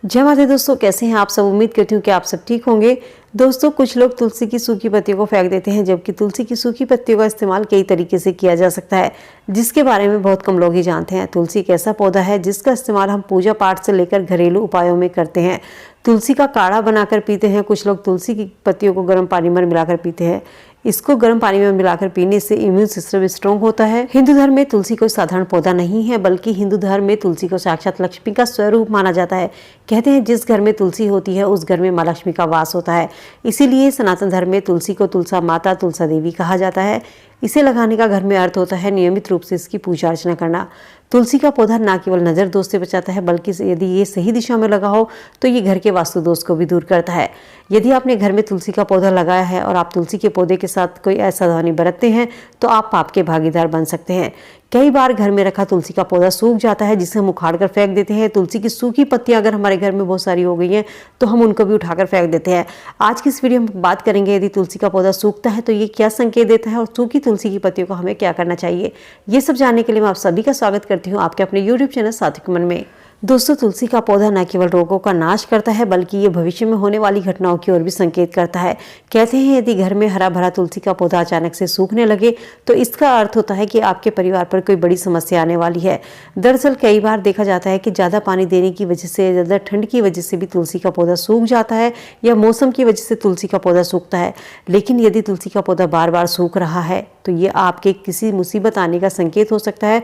जय माता दी दोस्तों, कैसे हैं आप सब। उम्मीद करती हूँ कि आप सब ठीक होंगे। दोस्तों, कुछ लोग तुलसी की सूखी पत्तियों को फेंक देते हैं, जबकि तुलसी की सूखी पत्तियों का इस्तेमाल कई तरीके से किया जा सकता है, जिसके बारे में बहुत कम लोग ही जानते हैं। तुलसी एक ऐसा पौधा है जिसका इस्तेमाल हम पूजा पाठ से लेकर घरेलू उपायों में करते हैं। तुलसी का काढ़ा बनाकर पीते हैं। कुछ लोग तुलसी की पत्तियों को गर्म पानी में मिलाकर पीते हैं। इसको गर्म पानी में मिलाकर पीने से इम्यून सिस्टम स्ट्रॉन्ग होता है। हिंदू धर्म में तुलसी कोई साधारण पौधा नहीं है, बल्कि हिंदू धर्म में तुलसी को साक्षात लक्ष्मी का स्वरूप माना जाता है। कहते हैं जिस घर में तुलसी होती है उस घर में माँ लक्ष्मी का वास होता है। इसीलिए सनातन धर्म में तुलसी को तुलसा माता, तुलसा देवी कहा जाता है। इसे लगाने का घर में अर्थ होता है नियमित रूप से इसकी पूजा अर्चना करना। तुलसी का पौधा न केवल नजर दोष से बचाता है, बल्कि यदि ये सही दिशा में लगा हो तो ये घर के वास्तु दोष को भी दूर करता है। यदि आपने घर में तुलसी का पौधा लगाया है और आप तुलसी के पौधे के साथ कोई असावधानी बरतते हैं तो आप पाप के भागीदार बन सकते हैं। कई बार घर में रखा तुलसी का पौधा सूख जाता है, जिसे हम उखाड़ कर फेंक देते हैं। तुलसी की सूखी पत्तियां अगर हमारे घर में बहुत सारी हो गई हैं तो हम उनको भी उठाकर फेंक देते हैं। आज की इस वीडियो में बात करेंगे यदि तुलसी का पौधा सूखता है तो ये क्या संकेत देता है और सूखी तुलसी की पत्तियों को हमें क्या करना चाहिए। ये सब जानने के लिए मैं आप सभी का स्वागत करती हूँ आपके अपने यूट्यूब चैनल सात्विक मन में। दोस्तों, तुलसी का पौधा न केवल रोगों का नाश करता है, बल्कि ये भविष्य में होने वाली घटनाओं की ओर भी संकेत करता है। कहते हैं यदि घर में हरा भरा तुलसी का पौधा अचानक से सूखने लगे तो इसका अर्थ होता है कि आपके परिवार पर कोई बड़ी समस्या आने वाली है। दरअसल कई बार देखा जाता है कि ज़्यादा पानी देने की वजह से, ज़्यादा ठंड की वजह से भी तुलसी का पौधा सूख जाता है, या मौसम की वजह से तुलसी का पौधा सूखता है। लेकिन यदि तुलसी का पौधा बार बार सूख रहा है तो ये आपके किसी मुसीबत आने का संकेत हो सकता है।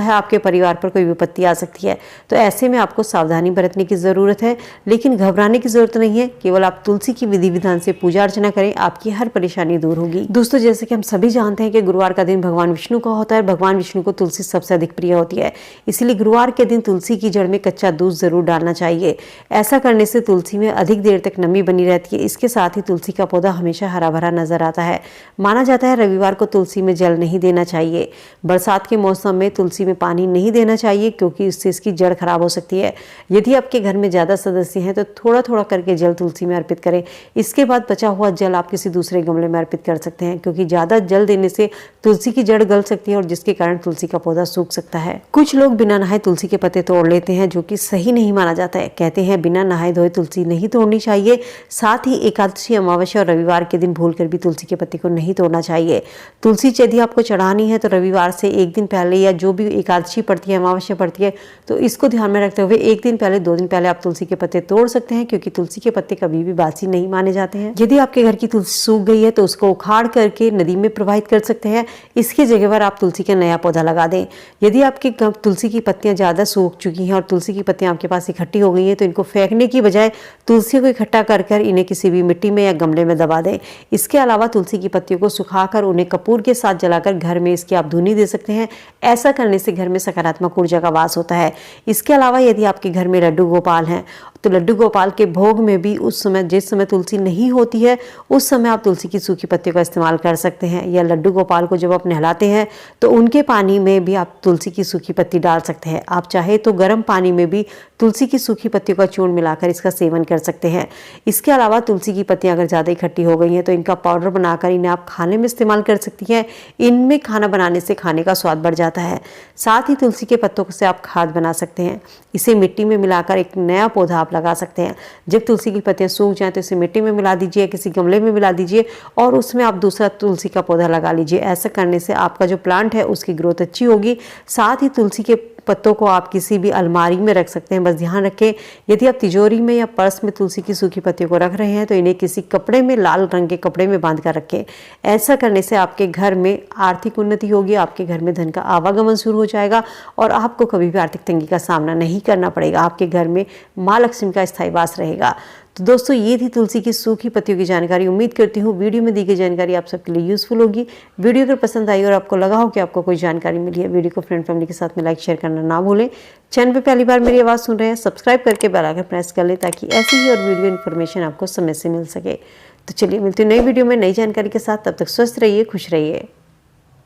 आपके परिवार पर कोई विपत्ति आ सकती है। तो ऐसे में आपको सावधानी बरतने की ज़रूरत है, लेकिन घबराने की ज़रूरत नहीं है। केवल आप तुलसी की विधि विधान से पूजा अर्चना करें, आपकी हर परेशानी दूर होगी। दोस्तों, जैसे कि हम सभी जानते हैं कि गुरुवार का दिन भगवान विष्णु का होता है। भगवान विष्णु को तुलसी सबसे अधिक प्रिय होती है, इसलिए गुरुवार के दिन तुलसी की जड़ में कच्चा दूध जरूर डालना चाहिए। ऐसा करने से तुलसी में अधिक देर तक नमी बनी रहती है। इसके साथ ही तुलसी का पौधा हमेशा हरा भरा नजर आता है। माना जाता है रविवार को तुलसी में जल नहीं देना चाहिए। बरसात के मौसम में तुलसी में पानी नहीं देना चाहिए, क्योंकि इससे इसकी जड़ खराब हो सकती है। यदि आपके घर में ज़्यादा सदस्य हैं तो थोड़ा थोड़ा करके जल तुलसी में अर्पित करें। इसके बाद बचा हुआ जल आप किसी दूसरे गमले में अर्पित कर सकते हैं, क्योंकि ज़्यादा जल देने से तुलसी की जड़ गल सकती है और जिसके कारण तुलसी का पौधा सूख सकता है। कुछ लोग बिना नहाए तुलसी के पत्ते तोड़ लेते हैं, जो कि सही नहीं माना जाता है। कहते हैं बिना नहाए धोए तुलसी नहीं तोड़नी चाहिए। साथ ही एकादशी, अमावस्या और रविवार के दिन भूलकर भी तुलसी के पत्ते को नहीं तोड़ना चाहिए। तुलसी यदि आपको चढ़ानी है तो रविवार से एक दिन पहले, या जो भी एकादशी पड़ती है, अमावस्या पड़ती है, तो इसको ध्यान में रखते हुए एक दिन पहले, 2 दिन पहले आप तुलसी के पत्ते तोड़ सकते हैं, क्योंकि तुलसी के पत्ते कभी भी बासी नहीं माने जाते हैं। यदि आपके घर की तुलसी सूख गई है तो उसको उखाड़ करके नदी में प्रवाहित कर सकते हैं। इसके जगह पर आप तुलसी का नया पौधा लगा दें। यदि आपकी तुलसी की पत्तियां ज़्यादा सूख चुकी हैं और तुलसी की पत्तियां आपके पास इकट्ठी हो गई हैं तो इनको फेंकने की बजाय तुलसी को इकट्ठा कर इन्हें किसी भी मिट्टी में या गमले में दबा दें। इसके अलावा तुलसी की पत्तियों को सुखाकर उन्हें कपूर के साथ जलाकर घर में इसकी आप धुनी दे सकते हैं। ऐसा करने से घर में सकारात्मक ऊर्जा का वास होता है। इसके अलावा यदि आपके घर में लड्डू गोपाल हैं तो लड्डू गोपाल के भोग में भी उस समय, जिस समय तुलसी नहीं होती है, उस समय आप तुलसी की सूखी पत्तियों का इस्तेमाल कर सकते हैं। या लड्डू गोपाल को जब आप नहलाते हैं तो उनके पानी में भी आप तुलसी की सूखी पत्ती डाल सकते हैं। आप चाहे तो गर्म पानी में भी तुलसी की सूखी पत्तियों का चूर्ण मिलाकर इसका सेवन कर सकते हैं। इसके अलावा तुलसी की पत्तियां अगर ज़्यादा इकट्ठी हो गई हैं तो इनका पाउडर बनाकर इन्हें आप खाने में इस्तेमाल कर सकती हैं। इनमें खाना बनाने से खाने का स्वाद बढ़ जाता है। साथ ही तुलसी के पत्तों से आप खाद बना सकते हैं। इसे मिट्टी में मिलाकर एक नया पौधा आप लगा सकते हैं। जब तुलसी की पत्तियां सूख जाएं तो इसे मिट्टी में मिला दीजिए, किसी गमले में मिला दीजिए और उसमें आप दूसरा तुलसी का पौधा लगा लीजिए। ऐसा करने से आपका जो प्लांट है उसकी ग्रोथ अच्छी होगी। साथ ही तुलसी के पत्तों को आप किसी भी अलमारी में रख सकते हैं। बस ध्यान रखें, यदि आप तिजोरी में या पर्स में तुलसी की सूखी पत्तियों को रख रहे हैं तो इन्हें किसी कपड़े में, लाल रंग के कपड़े में बांध कर रखें। ऐसा करने से आपके घर में आर्थिक उन्नति होगी, आपके घर में धन का आवागमन शुरू हो जाएगा और आपको कभी भी आर्थिक तंगी का सामना नहीं करना पड़ेगा। आपके घर में माँ लक्ष्मी का स्थायी वास रहेगा। तो दोस्तों, ये थी तुलसी की सूखी पत्तियों की जानकारी। उम्मीद करती हूँ वीडियो में दी गई जानकारी आप सबके लिए यूजफुल होगी। वीडियो अगर पसंद आई और आपको लगा हो कि आपको कोई जानकारी मिली है, वीडियो को फ्रेंड फैमिली के साथ में लाइक शेयर करना ना भूलें। चैनल पे पहली बार मेरी आवाज़ सुन रहे हैं, सब्सक्राइब करके बेल आइकन प्रेस कर लें, ताकि ऐसी ही और वीडियो इन्फॉर्मेशन आपको समय से मिल सके। तो चलिए मिलती हूँ नई वीडियो में नई जानकारी के साथ। तब तक स्वस्थ रहिए, खुश रहिए।